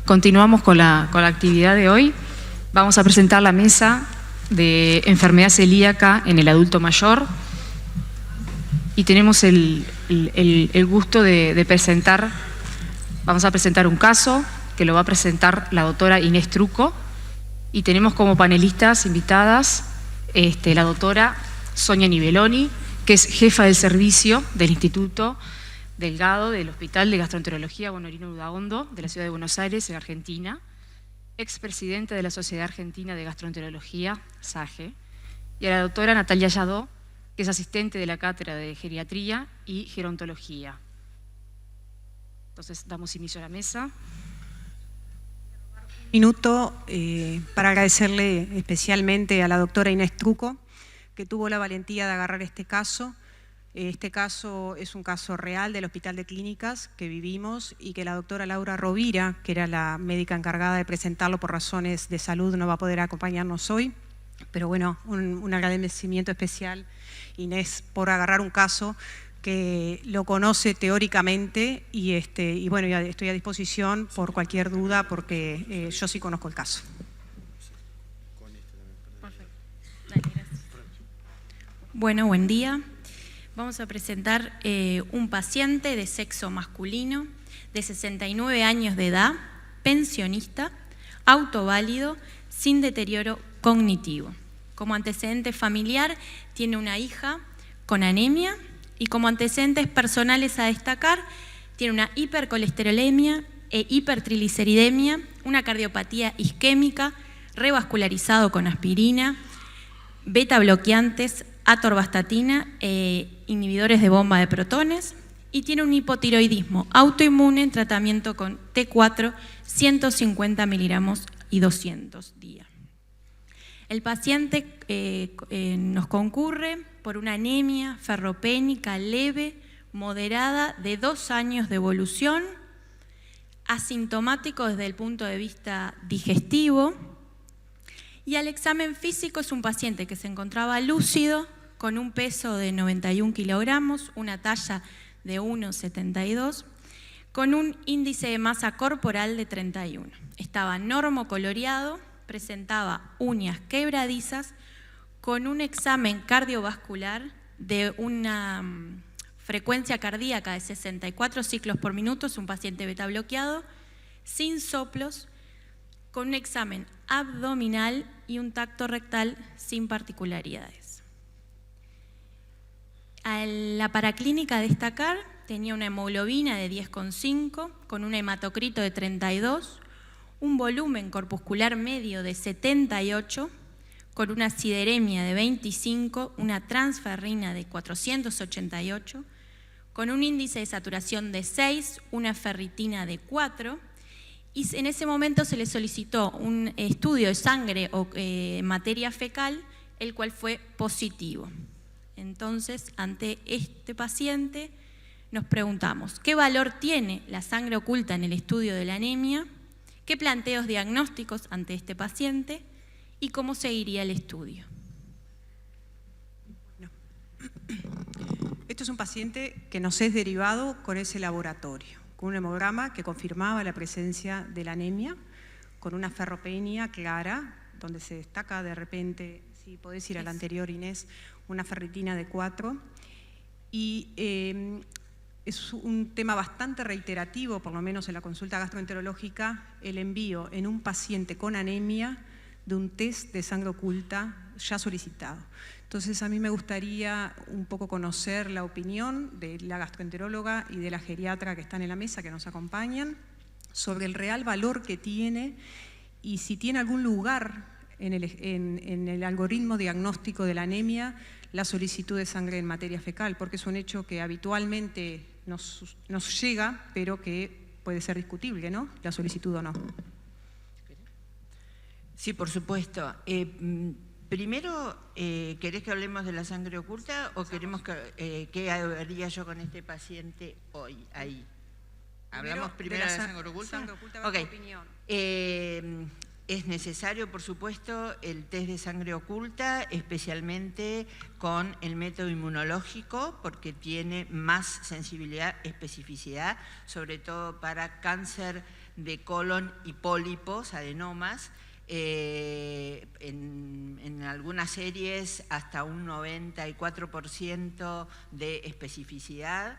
Continuamos con la actividad de hoy. Vamos a presentar la mesa de enfermedad celíaca en el adulto mayor y tenemos el gusto de presentar, vamos a presentar un caso que lo va a presentar la doctora Inés Truco y tenemos como panelistas invitadas la doctora Sonia Niveloni, que es jefa del servicio del Instituto Delgado del Hospital de Gastroenterología Bonorino Udaondo de la Ciudad de Buenos Aires, en Argentina, expresidente de la Sociedad Argentina de Gastroenterología, SAGE, y a la doctora Natalia Lladó, que es asistente de la Cátedra de Geriatría y Gerontología. Entonces, damos inicio a la mesa. Un minuto para agradecerle especialmente a la doctora Inés Truco, que tuvo la valentía de agarrar este caso. Este caso es un caso real del Hospital de Clínicas que vivimos y que la doctora Laura Rovira, que era la médica encargada de presentarlo por razones de salud, no va a poder acompañarnos hoy. Pero bueno, un agradecimiento especial, Inés, por agarrar un caso que lo conoce teóricamente y bueno, ya estoy a disposición por cualquier duda porque yo sí conozco el caso. Bueno, buen día. Vamos a presentar un paciente de sexo masculino, de 69 años de edad, pensionista, autoválido, sin deterioro cognitivo. Como antecedente familiar, tiene una hija con anemia y como antecedentes personales a destacar, tiene una hipercolesterolemia e hipertrigliceridemia, una cardiopatía isquémica, revascularizado con aspirina, beta bloqueantes, atorvastatina, inhibidores de bomba de protones, y tiene un hipotiroidismo autoinmune en tratamiento con T4, 150 miligramos y 200 días. El paciente nos concurre por una anemia ferropénica leve, moderada, de 2 años de evolución, asintomático desde el punto de vista digestivo, y al examen físico es un paciente que se encontraba lúcido, con un peso de 91 kilogramos, una talla de 1,72, con un índice de masa corporal de 31. Estaba normocoloreado, presentaba uñas quebradizas, con un examen cardiovascular de una frecuencia cardíaca de 64 ciclos por minuto, es un paciente beta bloqueado, sin soplos, con un examen abdominal y un tacto rectal sin particularidades. A la paraclínica a destacar, tenía una hemoglobina de 10,5, con un hematocrito de 32, un volumen corpuscular medio de 78, con una sideremia de 25, una transferrina de 488, con un índice de saturación de 6, una ferritina de 4, y en ese momento se le solicitó un estudio de sangre o materia fecal, el cual fue positivo. Entonces, ante este paciente nos preguntamos, ¿qué valor tiene la sangre oculta en el estudio de la anemia? ¿Qué planteos diagnósticos ante este paciente? ¿Y cómo seguiría el estudio? Esto es un paciente que nos es derivado con ese laboratorio, con un hemograma que confirmaba la presencia de la anemia, con una ferropenia clara, donde se destaca de repente, si podés ir a la anterior, Inés, una ferritina de 4. Y es un tema bastante reiterativo, por lo menos en la consulta gastroenterológica, el envío en un paciente con anemia de un test de sangre oculta ya solicitado. Entonces, a mí me gustaría un poco conocer la opinión de la gastroenteróloga y de la geriatra que están en la mesa, que nos acompañan, sobre el real valor que tiene y si tiene algún lugar en el algoritmo diagnóstico de la anemia la solicitud de sangre en materia fecal, porque es un hecho que habitualmente nos llega, pero que puede ser discutible, ¿no? La solicitud o no. Sí, por supuesto. Primero, ¿querés que hablemos de la sangre oculta o queremos que qué haría yo con este paciente hoy, ahí? Hablamos primero de la sangre oculta. Sangre oculta, okay. Tu opinión. Es necesario, por supuesto, el test de sangre oculta, especialmente con el método inmunológico, porque tiene más sensibilidad, especificidad, sobre todo para cáncer de colon y pólipos, adenomas, en algunas series hasta un 94% de especificidad,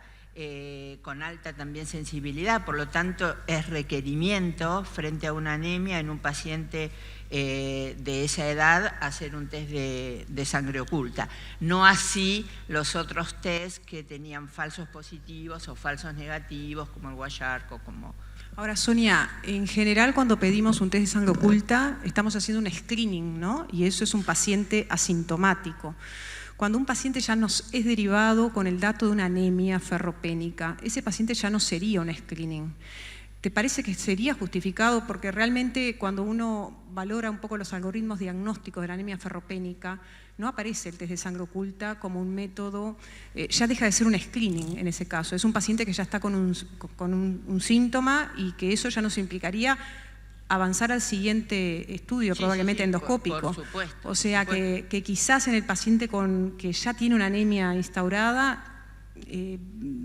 con alta también sensibilidad, por lo tanto es requerimiento frente a una anemia en un paciente de esa edad hacer un test de sangre oculta. No así los otros test que tenían falsos positivos o falsos negativos, como el Guayarco, como... Ahora, Sonia, en general cuando pedimos un test de sangre oculta estamos haciendo un screening, ¿no? Y eso es un paciente asintomático. Cuando un paciente ya nos es derivado con el dato de una anemia ferropénica, ese paciente ya no sería un screening. ¿Te parece que sería justificado? Porque realmente cuando uno valora un poco los algoritmos diagnósticos de la anemia ferropénica, no aparece el test de sangre oculta como un método, ya deja de ser un screening en ese caso. Es un paciente que ya está con un síntoma y que eso ya nos implicaría avanzar al siguiente estudio, probablemente endoscópico. Por supuesto. O sea que quizás en el paciente que ya tiene una anemia instaurada,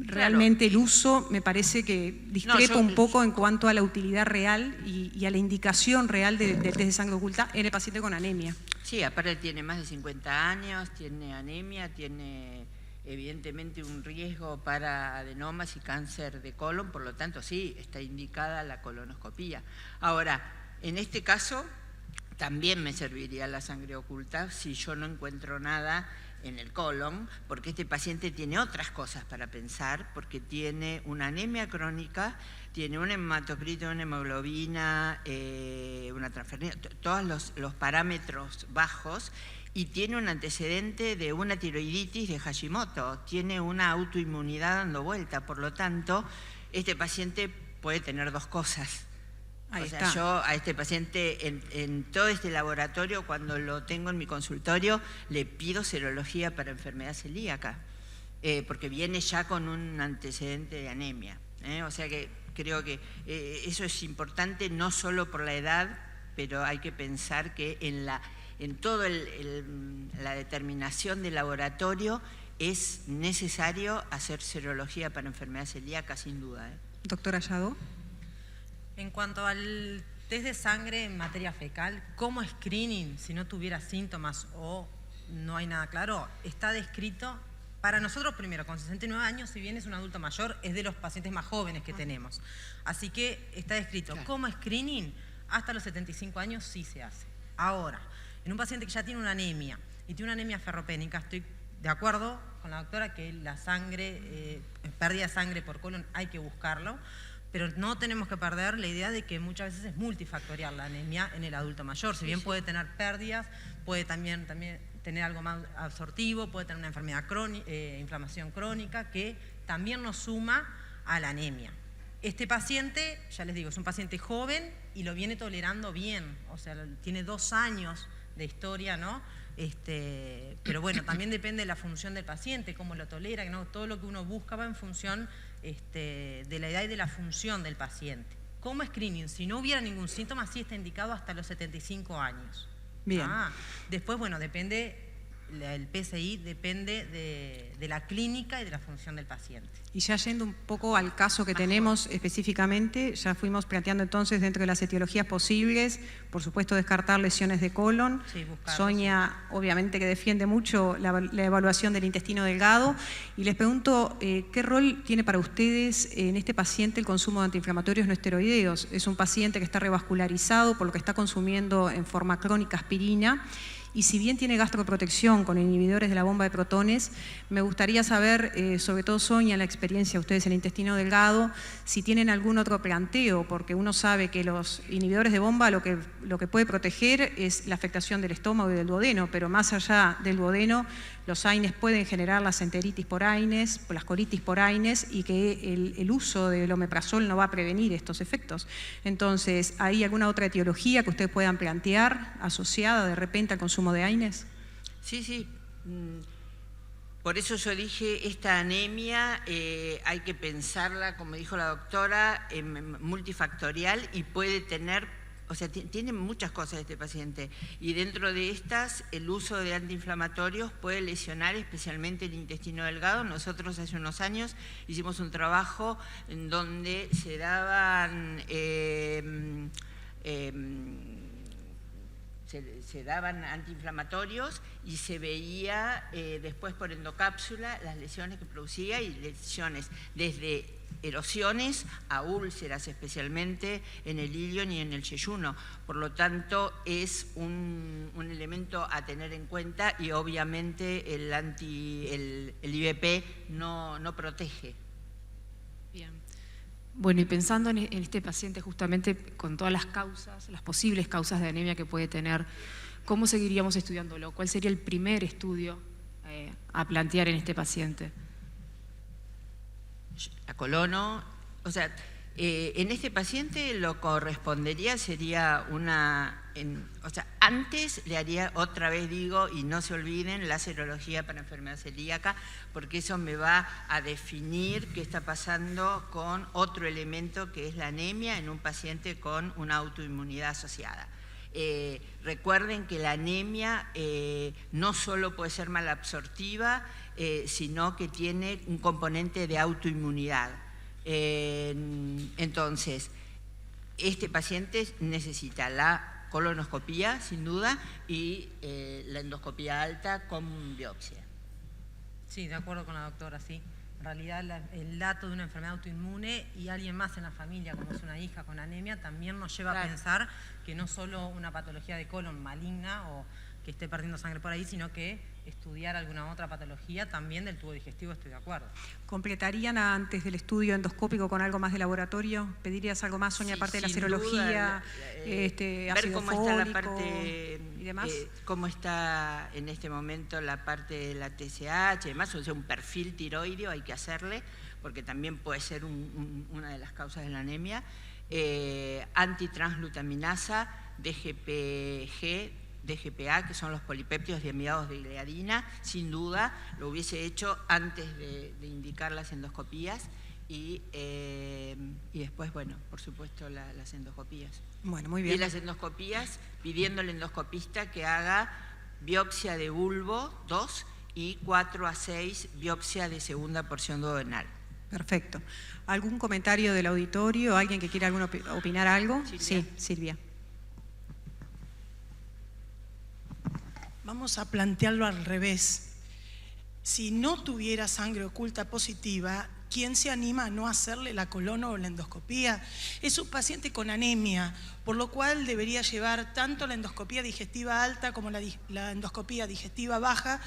realmente el uso me parece que discrepa un poco en cuanto a la utilidad real y a la indicación real del test de sangre oculta en el paciente con anemia. Sí, aparte tiene más de 50 años, tiene anemia, tiene evidentemente un riesgo para adenomas y cáncer de colon, por lo tanto sí, está indicada la colonoscopía. Ahora, en este caso también me serviría la sangre oculta si yo no encuentro nada en el colon, porque este paciente tiene otras cosas para pensar, porque tiene una anemia crónica, tiene un hematocrito, una hemoglobina, una transferina, todos los parámetros bajos, y tiene un antecedente de una tiroiditis de Hashimoto, tiene una autoinmunidad dando vuelta, por lo tanto, este paciente puede tener dos cosas. Ahí o sea, está. yo a este paciente en todo este laboratorio, cuando lo tengo en mi consultorio, le pido serología para enfermedad celíaca, porque viene ya con un antecedente de anemia. O sea que creo que eso es importante no solo por la edad, pero hay que pensar que en toda la determinación del laboratorio es necesario hacer serología para enfermedad celíaca, sin duda. Doctora Yadó. En cuanto al test de sangre en materia fecal, como screening, si no tuviera síntomas o no hay nada claro, está descrito para nosotros primero, con 69 años, si bien es un adulto mayor, es de los pacientes más jóvenes que tenemos. Así que está descrito como screening, hasta los 75 años sí se hace. Ahora, en un paciente que ya tiene una anemia y tiene una anemia ferropénica, estoy de acuerdo con la doctora que la sangre, pérdida de sangre por colon hay que buscarlo, pero no tenemos que perder la idea de que muchas veces es multifactorial la anemia en el adulto mayor. Si bien puede tener pérdidas, puede también tener algo más absortivo, puede tener una enfermedad crónica, inflamación crónica, que también nos suma a la anemia. Este paciente, ya les digo, es un paciente joven y lo viene tolerando bien, o sea, tiene 2 años de historia, ¿no? Pero bueno, también depende de la función del paciente, cómo lo tolera, ¿no? Todo lo que uno busca va en función de la edad y de la función del paciente. Como screening, si no hubiera ningún síntoma, sí está indicado hasta los 75 años. Bien. Después, bueno, depende, el PSI depende de la clínica y de la función del paciente. Y ya yendo un poco al caso que tenemos específicamente, ya fuimos planteando entonces dentro de las etiologías posibles, por supuesto descartar lesiones de colon. Sí, buscarlo, Sonia, obviamente que defiende mucho la evaluación del intestino delgado. Y les pregunto, ¿qué rol tiene para ustedes en este paciente el consumo de antiinflamatorios no esteroideos? Es un paciente que está revascularizado por lo que está consumiendo en forma crónica aspirina. Y si bien tiene gastroprotección con inhibidores de la bomba de protones, me gustaría saber, sobre todo Sonia, la experiencia de ustedes en el intestino delgado, si tienen algún otro planteo, porque uno sabe que los inhibidores de bomba lo que puede proteger es la afectación del estómago y del duodeno, pero más allá del duodeno, los AINES pueden generar las enteritis por AINES, las colitis por AINES, y que el uso del omeprazol no va a prevenir estos efectos. Entonces, ¿hay alguna otra etiología que ustedes puedan plantear asociada de repente al consumo de AINES? Sí, sí. Por eso yo dije, esta anemia hay que pensarla, como dijo la doctora, multifactorial y puede tener o sea, tiene muchas cosas este paciente, y dentro de estas el uso de antiinflamatorios puede lesionar especialmente el intestino delgado. Nosotros hace unos años hicimos un trabajo en donde se daban se daban antiinflamatorios y se veía después por endocápsula las lesiones que producía, y lesiones desde erosiones a úlceras, especialmente en el ilion y en el yeyuno. Por lo tanto, es un elemento a tener en cuenta, y obviamente el IVP no protege. Bien. Bueno, y pensando en este paciente justamente con todas las causas, las posibles causas de anemia que puede tener, ¿cómo seguiríamos estudiándolo? ¿Cuál sería el primer estudio a plantear en este paciente? La colono, o sea, en este paciente lo correspondería sería o sea, antes le haría, otra vez digo, y no se olviden, la serología para enfermedad celíaca, porque eso me va a definir qué está pasando con otro elemento que es la anemia en un paciente con una autoinmunidad asociada. Recuerden que la anemia no solo puede ser malabsortiva, sino que tiene un componente de autoinmunidad. Entonces, este paciente necesita la colonoscopía, sin duda, y la endoscopía alta con biopsia. Sí, de acuerdo con la doctora, sí. En realidad el dato de una enfermedad autoinmune y alguien más en la familia, como es una hija con anemia, también nos lleva a pensar que no solo una patología de colon maligna o que esté perdiendo sangre por ahí, sino que estudiar alguna otra patología también del tubo digestivo, estoy de acuerdo. ¿Completarían antes del estudio endoscópico con algo más de laboratorio? ¿Pedirías algo más, Sonia, aparte de la serología, ver ácido cómo fólico, está la parte y demás? Cómo está en este momento la parte de la TSH, además, o sea, un perfil tiroideo hay que hacerle, porque también puede ser una de las causas de la anemia. Antitransglutaminasa, DGPG, DGPA, que son los polipéptidos diamidados de gliadina, sin duda, lo hubiese hecho antes de indicar las endoscopías, y después, bueno, por supuesto, las endoscopías. Bueno, muy bien. Y las endoscopías, pidiendo al endoscopista que haga biopsia de bulbo 2 y 4 a 6 biopsia de segunda porción duodenal. Perfecto. ¿Algún comentario del auditorio? ¿Alguien que quiera opinar algo? Silvia. Sí, Silvia. Vamos a plantearlo al revés. Si no tuviera sangre oculta positiva, ¿quién se anima a no hacerle la colono o la endoscopía? Es un paciente con anemia, por lo cual debería llevar tanto la endoscopía digestiva alta como la endoscopía digestiva baja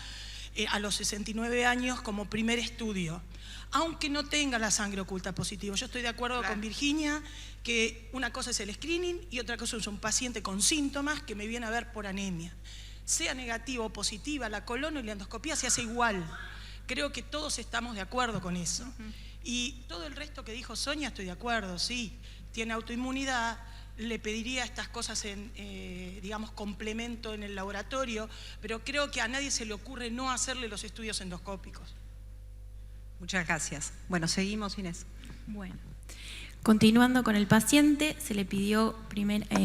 a los 69 años como primer estudio, aunque no tenga la sangre oculta positiva. Yo estoy de acuerdo con Virginia que una cosa es el screening y otra cosa es un paciente con síntomas que me viene a ver por anemia. Sea negativa o positiva, la colono y la endoscopía se hace igual. Creo que todos estamos de acuerdo con eso. Y todo el resto que dijo Sonia, estoy de acuerdo, sí. Tiene autoinmunidad, le pediría estas cosas en, digamos, complemento en el laboratorio, pero creo que a nadie se le ocurre no hacerle los estudios endoscópicos. Muchas gracias. Bueno, seguimos, Inés. Bueno. Continuando con el paciente, se le pidió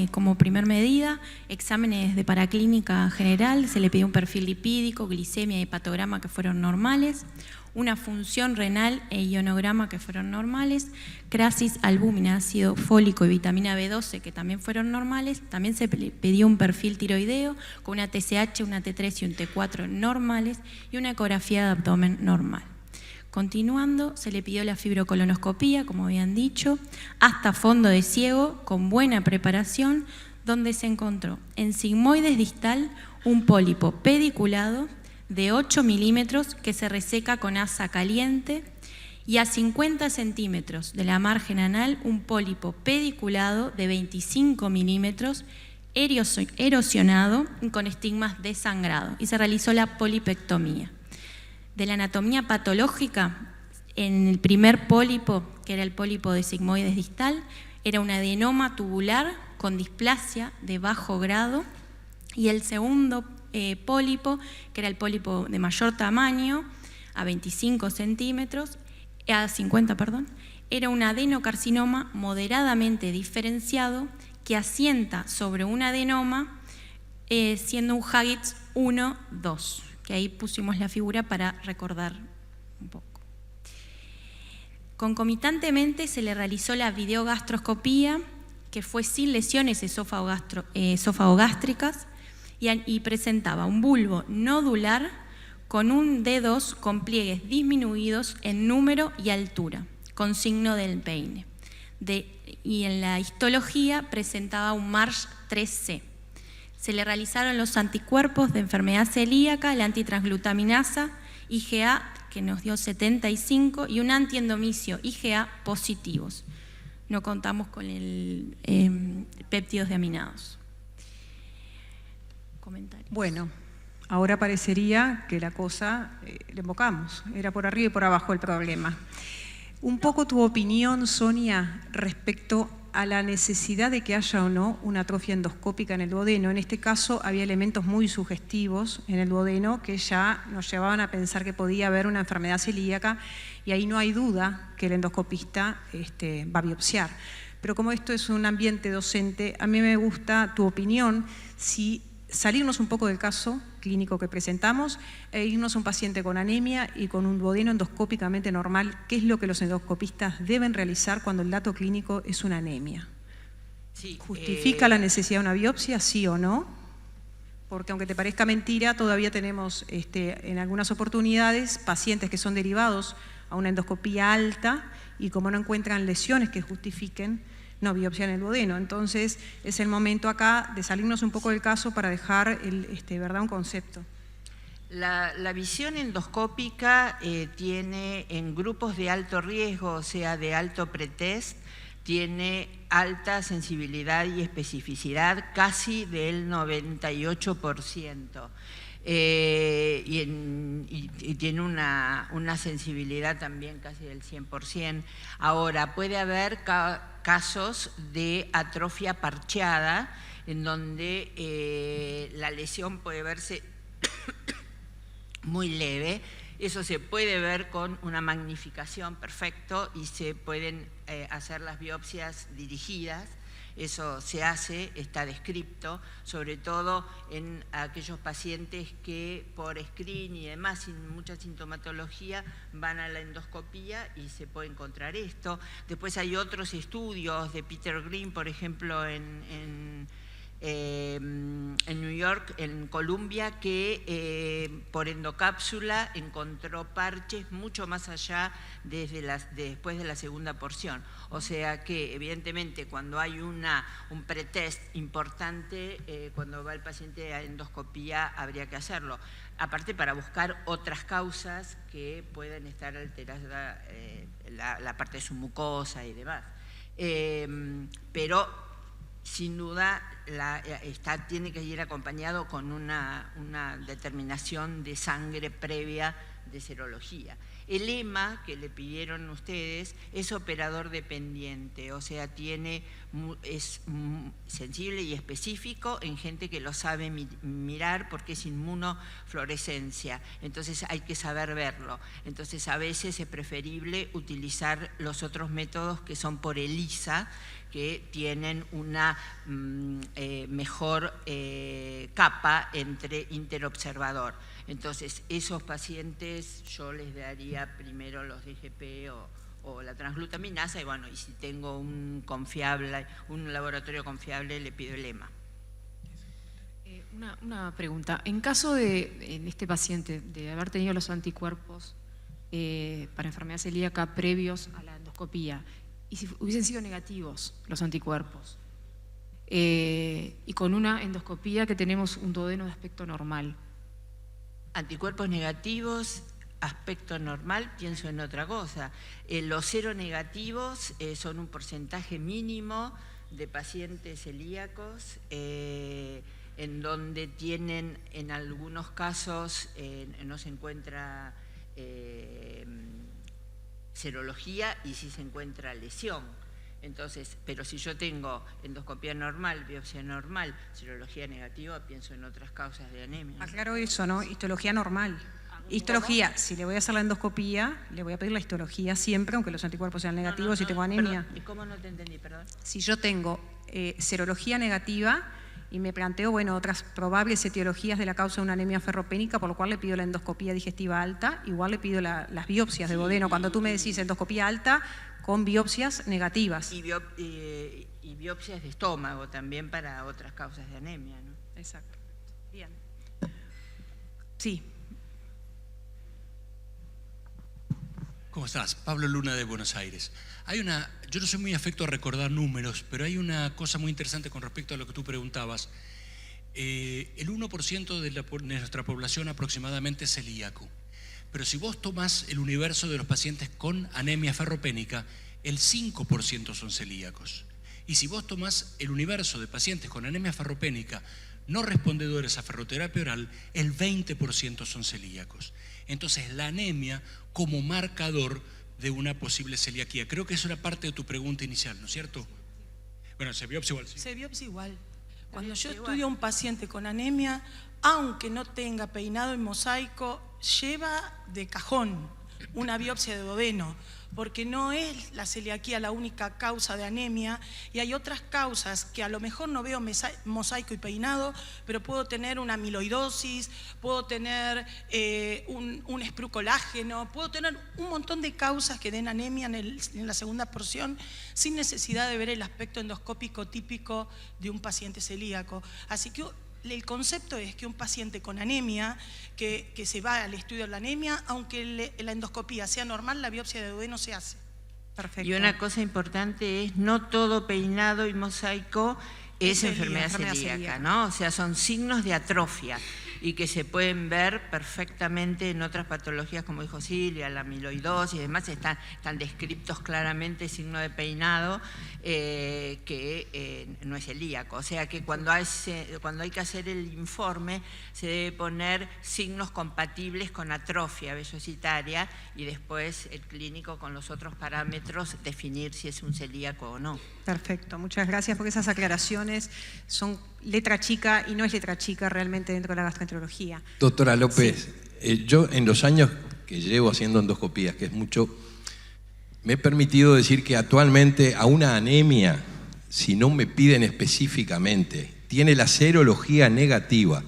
como primer medida exámenes de paraclínica general, se le pidió un perfil lipídico, glicemia y hepatograma que fueron normales, una función renal e ionograma que fueron normales, crasis, albúmina, ácido fólico y vitamina B12 que también fueron normales. También se le pidió un perfil tiroideo con una TSH, una T3 y un T4 normales y una ecografía de abdomen normal. Continuando, se le pidió la fibrocolonoscopía, como habían dicho, hasta fondo de ciego, con buena preparación, donde se encontró en sigmoides distal un pólipo pediculado de 8 milímetros que se reseca con asa caliente, y a 50 centímetros de la margen anal un pólipo pediculado de 25 milímetros erosionado y con estigmas de sangrado, y se realizó la polipectomía. De la anatomía patológica, en el primer pólipo, que era el pólipo de sigmoides distal, era un adenoma tubular con displasia de bajo grado, y el segundo pólipo, que era el pólipo de mayor tamaño, a 25 centímetros, a 50, perdón, era un adenocarcinoma moderadamente diferenciado que asienta sobre un adenoma, siendo un Hagitz 1-2, que ahí pusimos la figura para recordar un poco. Concomitantemente se le realizó la videogastroscopía, que fue sin lesiones esófago-gástricas, y presentaba un bulbo nodular con un D2 con pliegues disminuidos en número y altura, con signo del peine. Y en la histología presentaba un Marsh 3C. Se le realizaron los anticuerpos de enfermedad celíaca, la antitransglutaminasa, IgA, que nos dio 75, y un antiendomicio IgA positivos. No contamos con el péptidos de aminados. Comentarios. Bueno, ahora parecería que la cosa le embocamos, era por arriba y por abajo el problema. Un poco tu opinión, Sonia, respecto a la necesidad de que haya o no una atrofia endoscópica en el duodeno. En este caso había elementos muy sugestivos en el duodeno que ya nos llevaban a pensar que podía haber una enfermedad celíaca, y ahí no hay duda que el endoscopista va a biopsiar. Pero como esto es un ambiente docente, a mí me gusta tu opinión, si salirnos un poco del caso clínico que presentamos e irnos a un paciente con anemia y con un duodeno endoscópicamente normal. ¿Qué es lo que los endoscopistas deben realizar cuando el dato clínico es una anemia? Sí, ¿Justifica la necesidad de una biopsia, sí o no? Porque aunque te parezca mentira, todavía tenemos en algunas oportunidades pacientes que son derivados a una endoscopía alta y como no encuentran lesiones que justifiquen, no biopsian el duodeno. Entonces es el momento acá de salirnos un poco del caso para dejar ¿verdad? Un concepto. La visión endoscópica tiene en grupos de alto riesgo, o sea, de alto pretest, tiene alta sensibilidad y especificidad, casi del 98%. Y tiene una sensibilidad también casi del 100%. Ahora, puede haber casos de atrofia parcheada, en donde la lesión puede verse muy leve. Eso se puede ver con una magnificación, perfecto, y se pueden hacer las biopsias dirigidas. Eso se hace, está descrito, sobre todo en aquellos pacientes que por screen y demás, sin mucha sintomatología, van a la endoscopía y se puede encontrar esto. Después hay otros estudios de Peter Green, por ejemplo, en New York, en Columbia, que por endocápsula encontró parches mucho más allá después de la segunda porción. O sea que evidentemente cuando hay un pretest importante, cuando va el paciente a endoscopía habría que hacerlo. Aparte para buscar otras causas que pueden estar alteradas, la parte de su mucosa y demás. Pero sin duda tiene que ir acompañado con una determinación de sangre previa de serología. El EMA que le pidieron ustedes es operador dependiente, o sea, es sensible y específico en gente que lo sabe mirar porque es inmunofluorescencia, entonces hay que saber verlo. Entonces a veces es preferible utilizar los otros métodos que son por ELISA, que tienen una mejor capa entre interobservador. Entonces, esos pacientes yo les daría primero los DGP o la transglutaminasa, y bueno, y si tengo un laboratorio confiable, le pido el EMA. Una pregunta. En caso en este paciente, de haber tenido los anticuerpos para enfermedad celíaca previos a la endoscopía, y si hubiesen sido negativos los anticuerpos, y con una endoscopía que tenemos un duodeno de aspecto normal. Anticuerpos negativos, aspecto normal, pienso en otra cosa. Los seronegativos son un porcentaje mínimo de pacientes celíacos, en donde tienen, en algunos casos, no se encuentra serología y sí se encuentra lesión. Entonces, pero si yo tengo endoscopía normal, biopsia normal, serología negativa, pienso en otras causas de anemia. Aclaro eso, ¿no? Histología normal. Histología, si le voy a hacer la endoscopía, le voy a pedir la histología siempre, aunque los anticuerpos sean negativos, si tengo anemia. Perdón, ¿cómo no te entendí, perdón? Si yo tengo serología negativa y me planteo, bueno, otras probables etiologías de la causa de una anemia ferropénica, por lo cual le pido la endoscopía digestiva alta, igual le pido las biopsias de duodeno. Cuando tú me decís endoscopía alta, con biopsias negativas. Y biopsias de estómago también para otras causas de anemia, ¿no? Exacto. Bien. Sí. ¿Cómo estás? Pablo Luna de Buenos Aires. Yo no soy muy afecto a recordar números, pero hay una cosa muy interesante con respecto a lo que tú preguntabas. El 1% de nuestra población aproximadamente es celíaco. Pero si vos tomás el universo de los pacientes con anemia ferropénica, el 5% son celíacos. Y si vos tomás el universo de pacientes con anemia ferropénica no respondedores a ferroterapia oral, el 20% son celíacos. Entonces, la anemia como marcador de una posible celiaquía. Creo que eso era parte de tu pregunta inicial, ¿no es cierto? Bueno, se biopsia igual. Sí. Se biopsia igual. Cuando yo estudio a un paciente con anemia, aunque no tenga peinado en mosaico, lleva de cajón una biopsia de duodeno, porque no es la celiaquía la única causa de anemia y hay otras causas que a lo mejor no veo mosaico y peinado, pero puedo tener una amiloidosis, puedo tener un esprocolágeno, puedo tener un montón de causas que den anemia en la segunda porción sin necesidad de ver el aspecto endoscópico típico de un paciente celíaco. Así que el concepto es que un paciente con anemia, que se va al estudio de la anemia, aunque la endoscopía sea normal, la biopsia de duodeno se hace. Perfecto. Y una cosa importante es, no todo peinado y mosaico es enfermedad celíaca, ¿no? O sea, son signos de atrofia y que se pueden ver perfectamente en otras patologías, como dijo Silvia, la amiloidosis y demás, están descritos claramente signos de peinado que no es celíaco. O sea que cuando hay que hacer el informe se debe poner signos compatibles con atrofia vellosidad y después el clínico con los otros parámetros definir si es un celíaco o no. Perfecto, muchas gracias porque esas aclaraciones son letra chica y no es letra chica realmente dentro de la gastroenterología. Doctora López, sí. Yo en los años que llevo haciendo endoscopías, que es mucho, me he permitido decir que actualmente a una anemia, si no me piden específicamente, tiene la serología negativa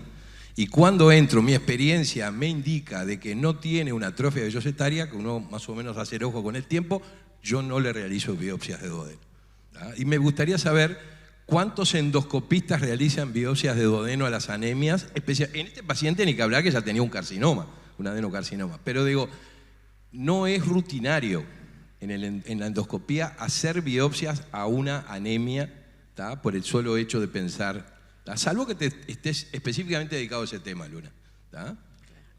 y cuando entro, mi experiencia me indica de que no tiene una atrofia vellosetaria, que uno más o menos hace el ojo con el tiempo, yo no le realizo biopsias de duodeno. Y me gustaría saber cuántos endoscopistas realizan biopsias de duodeno a las anemias, en este paciente ni que hablar que ya tenía un carcinoma, un adenocarcinoma, pero digo, no es rutinario en la endoscopía hacer biopsias a una anemia, ¿tá? Por el solo hecho de pensar, ¿tá? Salvo que te estés específicamente dedicado a ese tema, Luna, ¿tá?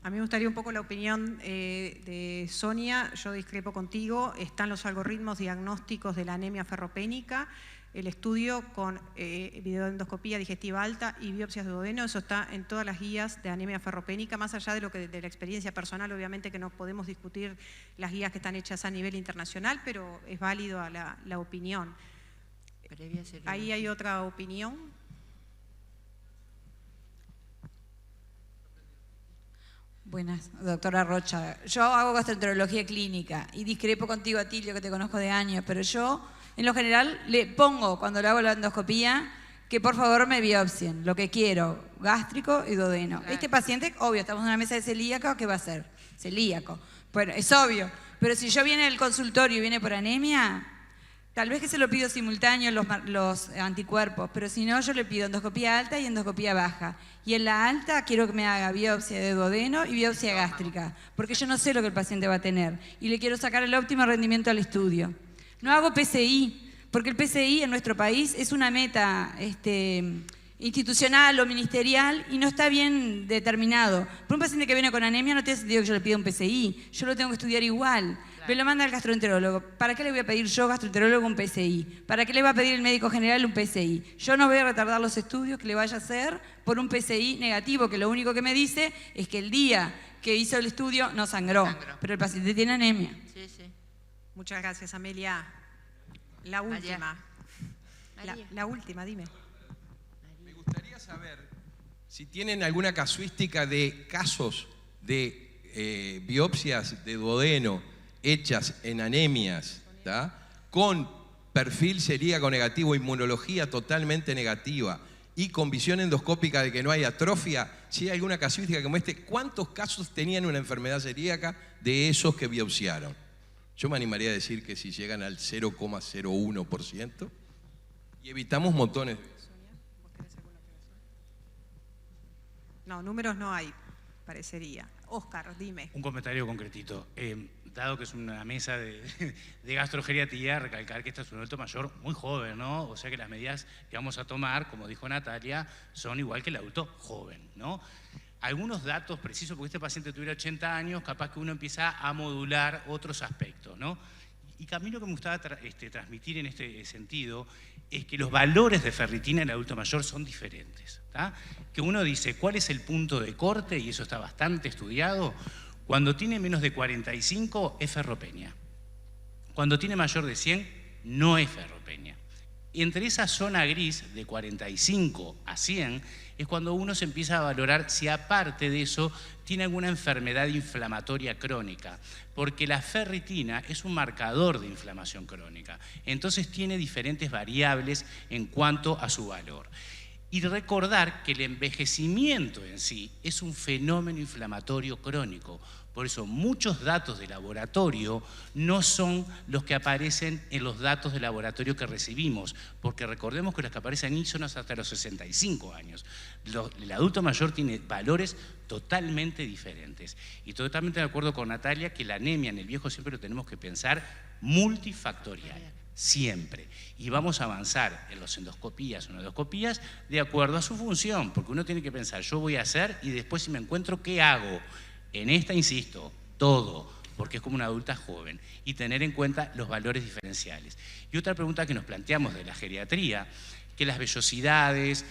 A mí me gustaría un poco la opinión de Sonia, yo discrepo contigo, están los algoritmos diagnósticos de la anemia ferropénica, el estudio con videoendoscopía digestiva alta y biopsias de duodeno, eso está en todas las guías de anemia ferropénica, más allá de la experiencia personal, obviamente que no podemos discutir las guías que están hechas a nivel internacional, pero es válido a la opinión. Ahí hay otra opinión. Buenas, doctora Rocha. Yo hago gastroenterología clínica y discrepo contigo, Atilio, que te conozco de años, pero yo, en lo general, le pongo, cuando le hago la endoscopía, que por favor me biopsien, lo que quiero, gástrico y duodeno. Claro. Este paciente, obvio, estamos en una mesa de celíaco, ¿qué va a ser? Celíaco. Bueno, es obvio, pero si yo viene del consultorio y viene por anemia, tal vez que se lo pido simultáneo los anticuerpos, pero si no, yo le pido endoscopía alta y endoscopía baja. Y en la alta quiero que me haga biopsia de duodeno y biopsia gástrica, porque yo no sé lo que el paciente va a tener y le quiero sacar el óptimo rendimiento al estudio. No hago PCI, porque el PCI en nuestro país es una meta institucional o ministerial y no está bien determinado. Por un paciente que viene con anemia no tiene sentido que yo le pida un PCI, yo lo tengo que estudiar igual. Me lo manda el gastroenterólogo. ¿Para qué le voy a pedir yo, gastroenterólogo, un PCI? ¿Para qué le va a pedir el médico general un PCI? Yo no voy a retardar los estudios que le vaya a hacer por un PCI negativo, que lo único que me dice es que el día que hizo el estudio no sangró. Pero el paciente tiene anemia. Sí, sí. Muchas gracias, Amelia. La última. La última, dime. Me gustaría saber si tienen alguna casuística de casos de biopsias de duodeno hechas en anemias, ¿tá? Con perfil celíaco negativo, inmunología totalmente negativa y con visión endoscópica de que no hay atrofia, si hay alguna casuística que muestre cuántos casos tenían una enfermedad celíaca de esos que biopsiaron. Yo me animaría a decir que si llegan al 0,01% y evitamos montones. No, números no hay, parecería. Óscar, dime. Un comentario concretito. Dado que es una mesa de gastrogeriatría, recalcar que esta es un adulto mayor muy joven, ¿no? O sea que las medidas que vamos a tomar, como dijo Natalia, son igual que el adulto joven, ¿no? Algunos datos precisos, porque este paciente tuviera 80 años, capaz que uno empieza a modular otros aspectos, ¿no? Y a mí lo que me gustaba transmitir en este sentido es que los valores de ferritina en el adulto mayor son diferentes, ¿tá? Que uno dice, ¿cuál es el punto de corte? Y eso está bastante estudiado. Cuando tiene menos de 45 es ferropenia. Cuando tiene mayor de 100 no es ferropenia. Entre esa zona gris de 45 a 100 es cuando uno se empieza a valorar si aparte de eso tiene alguna enfermedad inflamatoria crónica, porque la ferritina es un marcador de inflamación crónica, entonces tiene diferentes variables en cuanto a su valor. Y recordar que el envejecimiento en sí es un fenómeno inflamatorio crónico. Por eso muchos datos de laboratorio no son los que aparecen en los datos de laboratorio que recibimos, porque recordemos que los que aparecen ahí son hasta los 65 años. El adulto mayor tiene valores totalmente diferentes. Y totalmente de acuerdo con Natalia que la anemia en el viejo siempre lo tenemos que pensar multifactorial. Siempre. Y vamos a avanzar en las endoscopías o endoscopías de acuerdo a su función, porque uno tiene que pensar, yo voy a hacer y después si me encuentro, ¿qué hago? En esta, insisto, todo, porque es como una adulta joven, y tener en cuenta los valores diferenciales. Y otra pregunta que nos planteamos de la geriatría, que las vellosidades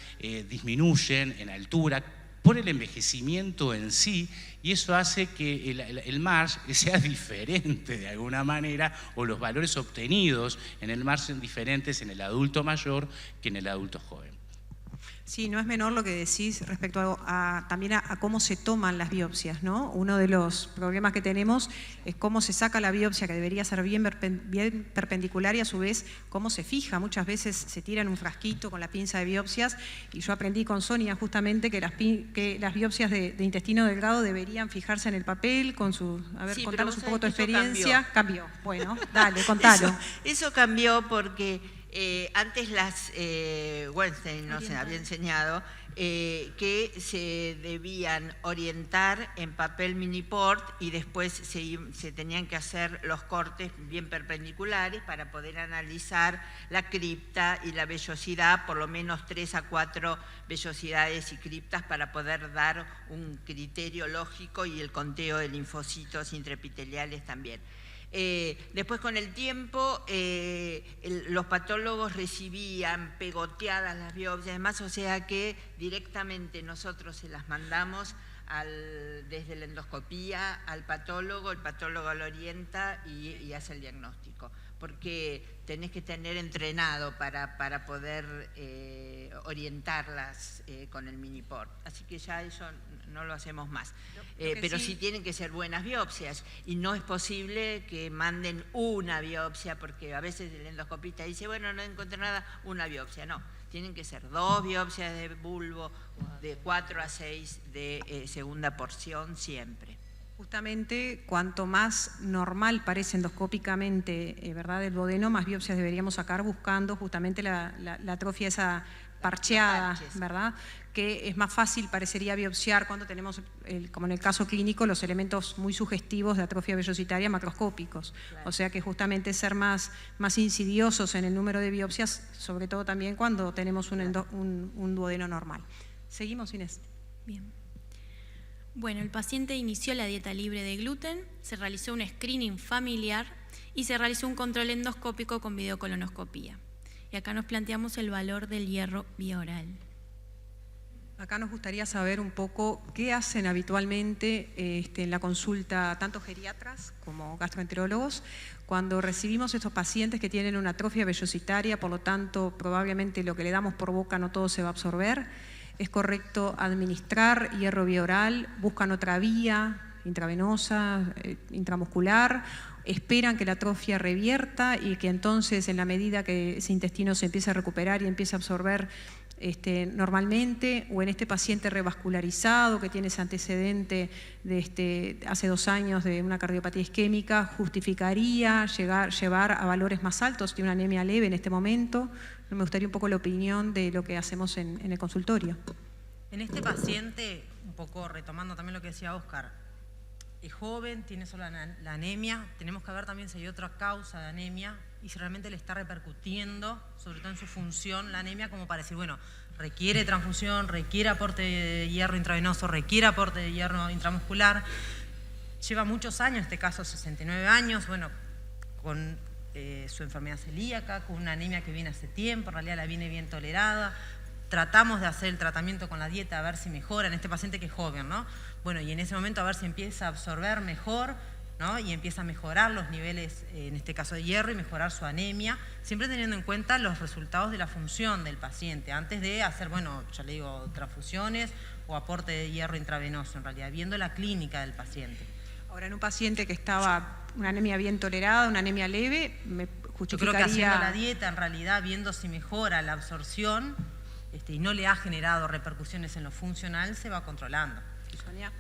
disminuyen en altura por el envejecimiento en sí, y eso hace que el MARS sea diferente de alguna manera, o los valores obtenidos en el MARS son diferentes en el adulto mayor que en el adulto joven. Sí, no es menor lo que decís respecto también a cómo se toman las biopsias, ¿no? Uno de los problemas que tenemos es cómo se saca la biopsia, que debería ser bien perpendicular, y a su vez cómo se fija. Muchas veces se tira en un frasquito con la pinza de biopsias, y yo aprendí con Sonia justamente que las biopsias de intestino delgado deberían fijarse en el papel con su... A ver, sí, contanos un poco tu eso experiencia. Cambió. Bueno, dale, contalo. Eso cambió porque... antes las Weinstein nos había enseñado que se debían orientar en papel miniport y después se tenían que hacer los cortes bien perpendiculares para poder analizar la cripta y la vellosidad, por lo menos 3 a 4 vellosidades y criptas para poder dar un criterio lógico y el conteo de linfocitos intraepiteliales también. Después con el tiempo los patólogos recibían pegoteadas las biopsias, además, o sea que directamente nosotros se las mandamos desde la endoscopía al patólogo, el patólogo lo orienta y hace el diagnóstico, porque tenés que tener entrenado para poder orientarlas con el miniport. Así que ya eso no lo hacemos más. Pero sí tienen que ser buenas biopsias, y no es posible que manden una biopsia, porque a veces el endoscopista dice, bueno, no encontré nada, una biopsia. No, tienen que ser 2 biopsias de bulbo, de 4 a 6 de segunda porción siempre. Justamente, cuanto más normal parece endoscópicamente, ¿verdad?, el duodeno, más biopsias deberíamos sacar buscando justamente la atrofia esa parcheada, ¿verdad?, que es más fácil, parecería, biopsiar cuando tenemos, como en el caso clínico, los elementos muy sugestivos de atrofia vellositaria macroscópicos. Claro. O sea que justamente ser más insidiosos en el número de biopsias, sobre todo también cuando tenemos un duodeno normal. Seguimos, Inés. Bien. Bueno, el paciente inició la dieta libre de gluten, se realizó un screening familiar y se realizó un control endoscópico con videocolonoscopía. Y acá nos planteamos el valor del hierro vía oral. Acá nos gustaría saber un poco qué hacen habitualmente en la consulta, tanto geriatras como gastroenterólogos, cuando recibimos estos pacientes que tienen una atrofia vellositaria, por lo tanto probablemente lo que le damos por boca no todo se va a absorber. ¿Es correcto administrar hierro vía oral? ¿Buscan otra vía? intravenosa, intramuscular, esperan que la atrofia revierta y que entonces en la medida que ese intestino se empiece a recuperar y empiece a absorber normalmente, o en este paciente revascularizado que tiene ese antecedente de hace 2 años de una cardiopatía isquémica, justificaría llevar a valores más altos de una anemia leve en este momento. Me gustaría un poco la opinión de lo que hacemos en el consultorio. En este paciente, un poco retomando también lo que decía Óscar, es joven, tiene solo la anemia, tenemos que ver también si hay otra causa de anemia y si realmente le está repercutiendo, sobre todo en su función, la anemia, como para decir, bueno, requiere transfusión, requiere aporte de hierro intravenoso, requiere aporte de hierro intramuscular. Lleva muchos años, en este caso 69 años, bueno, con su enfermedad celíaca, con una anemia que viene hace tiempo, en realidad la viene bien tolerada. Tratamos de hacer el tratamiento con la dieta a ver si mejora en este paciente que es joven, ¿no? Bueno, y en ese momento a ver si empieza a absorber mejor, ¿no? Y empieza a mejorar los niveles, en este caso de hierro, y mejorar su anemia, siempre teniendo en cuenta los resultados de la función del paciente, antes de hacer, bueno, ya le digo, transfusiones o aporte de hierro intravenoso, en realidad, viendo la clínica del paciente. Ahora, en un paciente que estaba una anemia bien tolerada, una anemia leve, me justificaría... Yo creo que haciendo la dieta, en realidad, viendo si mejora la absorción y no le ha generado repercusiones en lo funcional, se va controlando. Sonia.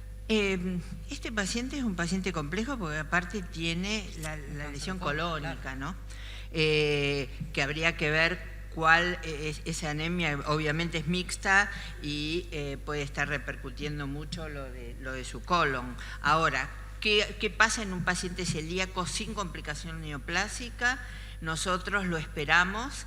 Este paciente es un paciente complejo porque aparte tiene la lesión colónica, ¿no? Que habría que ver cuál es esa anemia, obviamente es mixta y puede estar repercutiendo mucho lo de su colon. Ahora, ¿qué pasa en un paciente celíaco sin complicación neoplásica? Nosotros lo esperamos.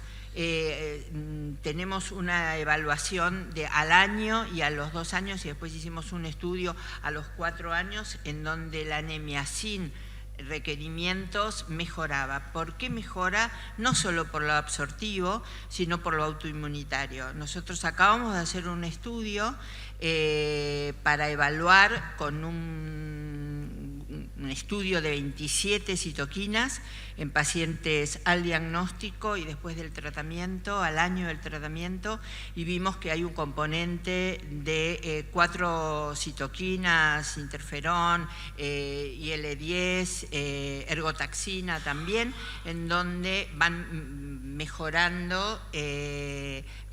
Tenemos una evaluación al año y a los 2 años y después hicimos un estudio a los 4 años en donde la anemia sin requerimientos mejoraba. ¿Por qué mejora? No solo por lo absortivo, sino por lo autoinmunitario. Nosotros acabamos de hacer un estudio para evaluar con un estudio de 27 citoquinas en pacientes al diagnóstico y después del tratamiento, al año del tratamiento, y vimos que hay un componente de 4 citoquinas, interferón, IL-10, ergotaxina también, en donde van mejorando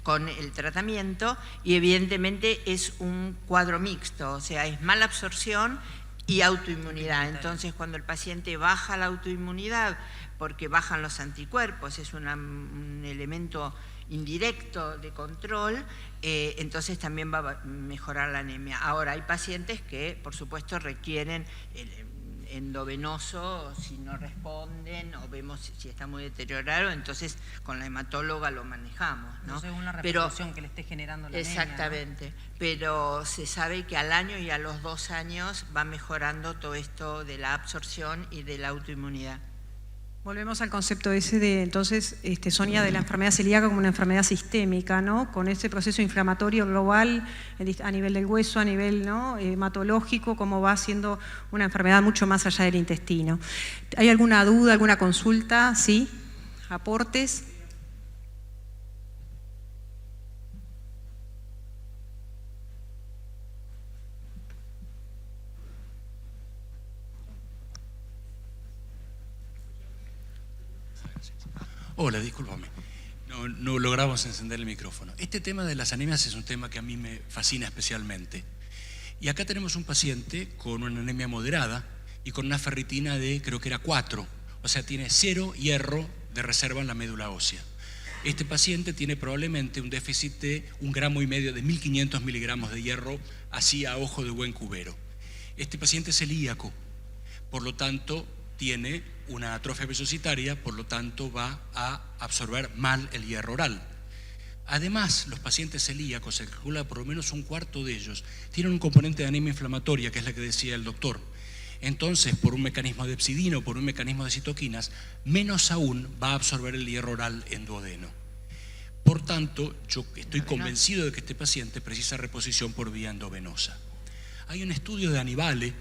con el tratamiento y evidentemente es un cuadro mixto, o sea, es mala absorción y autoinmunidad. Entonces, cuando el paciente baja la autoinmunidad, porque bajan los anticuerpos, es un elemento indirecto de control, entonces también va a mejorar la anemia. Ahora, hay pacientes que, por supuesto, requieren endovenoso si no responden o vemos si está muy deteriorado, entonces con la hematóloga lo manejamos, ¿no? Según la repercusión que le esté generando la anemia, exactamente, ¿no? Pero se sabe que al año y a los 2 años va mejorando todo esto de la absorción y de la autoinmunidad. Volvemos al concepto ese de, entonces, Sonia, de la enfermedad celíaca como una enfermedad sistémica, ¿no? Con ese proceso inflamatorio global a nivel del hueso, a nivel, ¿no?, hematológico, como va siendo una enfermedad mucho más allá del intestino. ¿Hay alguna duda, alguna consulta? ¿Sí? ¿Aportes? Hola, discúlpame. No logramos encender el micrófono. Este tema de las anemias es un tema que a mí me fascina especialmente. Y acá tenemos un paciente con una anemia moderada y con una ferritina de, creo que era 4. O sea, tiene 0 hierro de reserva en la médula ósea. Este paciente tiene probablemente un déficit de 1,5 gramos de 1.500 miligramos de hierro, así a ojo de buen cubero. Este paciente es celíaco, por lo tanto tiene una atrofia vesocitaria, por lo tanto va a absorber mal el hierro oral. Además, los pacientes celíacos, se calcula por lo menos 1/4 de ellos, tienen un componente de anemia inflamatoria, que es la que decía el doctor. Entonces, por un mecanismo de hepcidina o por un mecanismo de citoquinas, menos aún va a absorber el hierro oral en duodeno. Por tanto, yo estoy convencido de que este paciente precisa reposición por vía endovenosa. Hay un estudio de Annibale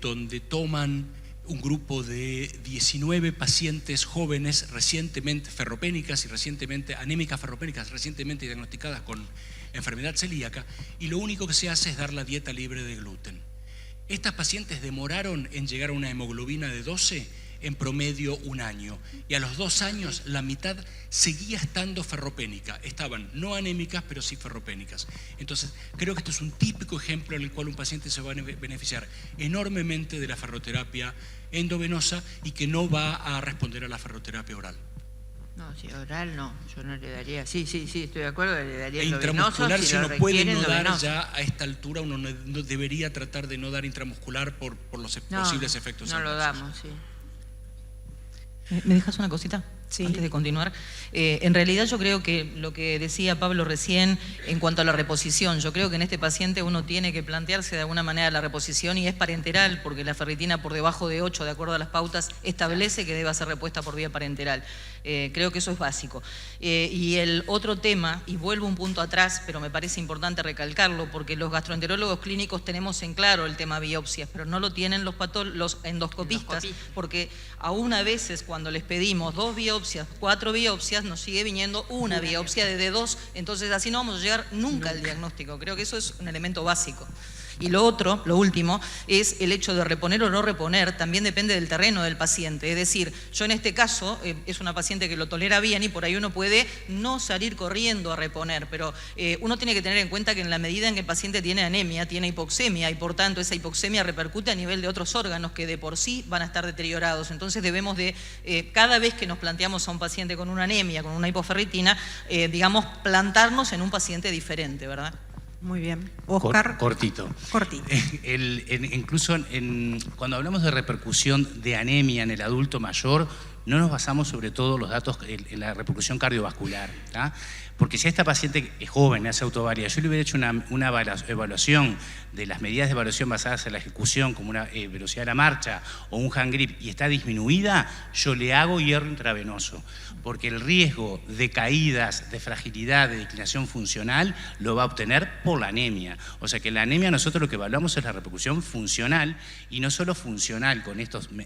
donde toman un grupo de 19 pacientes jóvenes recientemente ferropénicas y recientemente anémicas ferropénicas, recientemente diagnosticadas con enfermedad celíaca, y lo único que se hace es dar la dieta libre de gluten. Estas pacientes demoraron en llegar a una hemoglobina de 12 en promedio 1 año, y a los 2 años la mitad seguía estando ferropénica. Estaban no anémicas, pero sí ferropénicas. Entonces, creo que esto es un típico ejemplo en el cual un paciente se va a beneficiar enormemente de la ferroterapia endovenosa y que no va a responder a la ferroterapia oral. No, si oral no, yo no le daría, sí, estoy de acuerdo, le daría intramuscular, si lo uno puede no dar endovenoso. ya a esta altura, uno no debería tratar de no dar intramuscular por los posibles efectos no lo adversos. damos, sí. ¿Me dejas una cosita? Sí. Antes de continuar. En realidad yo creo que lo que decía Pablo recién en cuanto a la reposición, yo creo que en este paciente uno tiene que plantearse de alguna manera la reposición y es parenteral, porque la ferritina por debajo de 8, de acuerdo a las pautas, establece que debe ser repuesta por vía parenteral. Creo que eso es básico. Y el otro tema, y vuelvo un punto atrás, pero me parece importante recalcarlo, porque los gastroenterólogos clínicos tenemos en claro el tema biopsias, pero no lo tienen los endoscopistas, porque aún a veces cuando les pedimos 2 biopsias, 4 biopsias, nos sigue viniendo una biopsia de D2, entonces así no vamos a llegar nunca al diagnóstico. Creo que eso es un elemento básico. Y lo otro, lo último, es el hecho de reponer o no reponer, también depende del terreno del paciente. Es decir, yo en este caso, es una paciente que lo tolera bien y por ahí uno puede no salir corriendo a reponer, pero uno tiene que tener en cuenta que en la medida en que el paciente tiene anemia, tiene hipoxemia y por tanto esa hipoxemia repercute a nivel de otros órganos que de por sí van a estar deteriorados. Entonces debemos de, cada vez que nos planteamos a un paciente con una anemia, con una hipoferritina, digamos, plantarnos en un paciente diferente, ¿verdad? Muy bien. Oscar. Cortito. Incluso cuando hablamos de repercusión de anemia en el adulto mayor, no nos basamos sobre todo los datos en la repercusión cardiovascular, ¿tá? Porque si a esta paciente es joven, hace autovaria, yo le hubiera hecho una evaluación de las medidas de evaluación basadas en la ejecución, como una velocidad de la marcha o un hand grip, y está disminuida, yo le hago hierro intravenoso, porque el riesgo de caídas, de fragilidad, de declinación funcional, lo va a obtener por la anemia. O sea que la anemia nosotros lo que evaluamos es la repercusión funcional, y no solo funcional con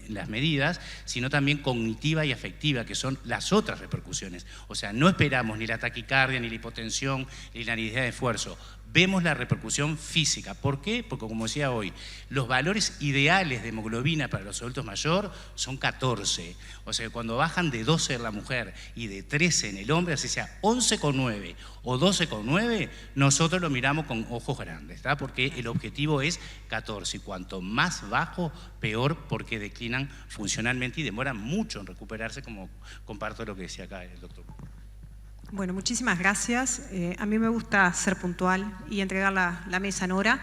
las medidas, sino también cognitiva y afectiva, que son las otras repercusiones. O sea, no esperamos ni la taquicardia, ni la hipotensión, ni la necesidad de esfuerzo. Vemos la repercusión física. ¿Por qué? Porque, como decía hoy, los valores ideales de hemoglobina para los adultos mayores son 14. O sea, cuando bajan de 12 en la mujer y de 13 en el hombre, así sea 11,9 o 12,9, nosotros lo miramos con ojos grandes, ¿tá? Porque el objetivo es 14. Y cuanto más bajo, peor, porque declinan funcionalmente y demoran mucho en recuperarse, como comparto lo que decía acá el doctor. Bueno, muchísimas gracias. A mí me gusta ser puntual y entregar la mesa en hora.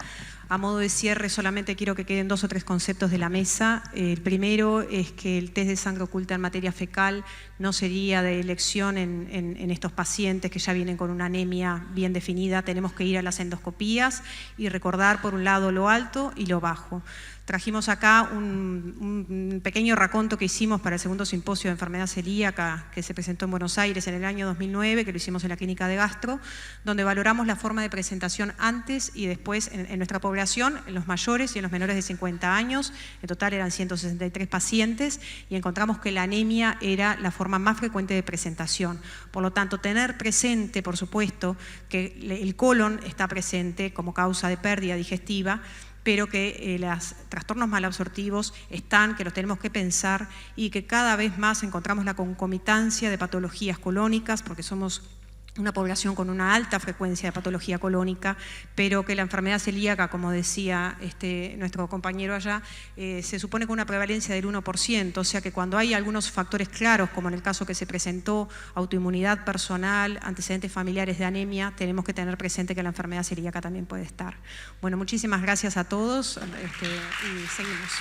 A modo de cierre, solamente quiero que queden 2 o 3 conceptos de la mesa. El primero es que el test de sangre oculta en materia fecal no sería de elección en estos pacientes que ya vienen con una anemia bien definida. Tenemos que ir a las endoscopías y recordar, por un lado, lo alto y lo bajo. Trajimos acá un pequeño raconto que hicimos para el segundo simposio de enfermedad celíaca que se presentó en Buenos Aires en el año 2009, que lo hicimos en la clínica de gastro, donde valoramos la forma de presentación antes y después en nuestra población, en los mayores y en los menores de 50 años. En total eran 163 pacientes y encontramos que la anemia era la forma más frecuente de presentación. Por lo tanto, tener presente, por supuesto, que el colon está presente como causa de pérdida digestiva, pero que los trastornos malabsortivos están, que los tenemos que pensar y que cada vez más encontramos la concomitancia de patologías colónicas, porque somos una población con una alta frecuencia de patología colónica, pero que la enfermedad celíaca, como decía nuestro compañero allá, se supone con una prevalencia del 1%, o sea que cuando hay algunos factores claros, como en el caso que se presentó, autoinmunidad personal, antecedentes familiares de anemia, tenemos que tener presente que la enfermedad celíaca también puede estar. Bueno, muchísimas gracias a todos y seguimos.